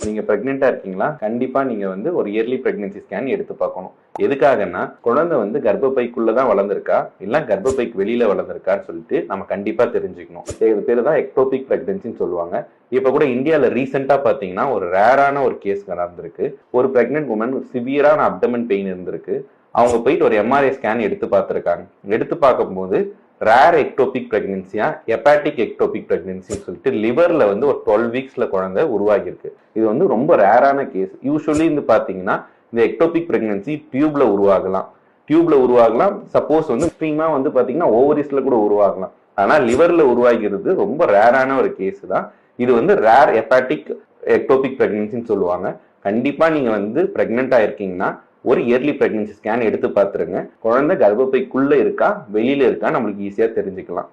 நீங்க பிரெக்னெண்டா இருக்கீங்களா, கண்டிப்பா நீங்க வந்து ஒரு இயர்லி பிரெக்னன்சி ஸ்கேன் எடுத்து பார்க்கணும். எதுக்காகன்னா குழந்தை வந்து கர்ப்பப்பைக்குள்ளதான் வளர்ந்திருக்கா இல்ல கர்ப்பப்பைக்கு வெளியில வளர்ந்திருக்கான்னு சொல்லிட்டு நம்ம கண்டிப்பா தெரிஞ்சுக்கணும். இது பேரு தான் எக்டோபிக் பிரெக்னன்சின்னு சொல்லுவாங்க. இப்ப கூட இந்தியால ரீசெண்டா பாத்தீங்கன்னா ஒரு ரேரான ஒரு கேஸ் நடந்திருக்கு. ஒரு பிரெக்னென்ட் உமன் சிவியரான அப்டமன் பெயின் இருந்திருக்கு. அவங்க போயிட்டு ஒரு எம்ஆர்ஐ ஸ்கேன் எடுத்து பார்த்திருக்காங்க. எடுத்து பார்க்கும்போது ரேர் எக்டோபிக் பிரெக்னன்சியா ஹெப்பாட்டிக் எக்டோபிக் பிரெக்னன்சின்னு சொல்லிட்டு லிவர்ல வந்து ஒரு 12 வீக்ஸ்ல குழந்தை உருவாகி இருக்கு. இது வந்து ரொம்ப ரேரான கேஸ். யூஸ்வலி வந்து பாத்தீங்கன்னா இந்த எக்டோபிக் பிரெக்னன்சி டியூப்ல உருவாகலாம். சப்போஸ் வந்து ஸ்ட்ரீமா வந்து பாத்தீங்கன்னா ஓவரிஸ்ல கூட உருவாகலாம். ஆனா லிவர்ல உருவாகிறது ரொம்ப ரேரான ஒரு கேஸ் தான். இது வந்து ரேர் ஹெப்பாட்டிக் எக்டோபிக் பிரெக்னன்சின்னு சொல்லுவாங்க. கண்டிப்பா நீங்க வந்து பிரெக்னெண்டா இருக்கீங்கன்னா ஒரு இயர்லி பிரெக்னன்சி ஸ்கேன் எடுத்து பார்த்துருங்க. குழந்தை கர்ப்பப்பைக்குள்ள இருக்கா வெளியில இருக்கா நம்மளுக்கு ஈஸியா தெரிஞ்சுக்கலாம்.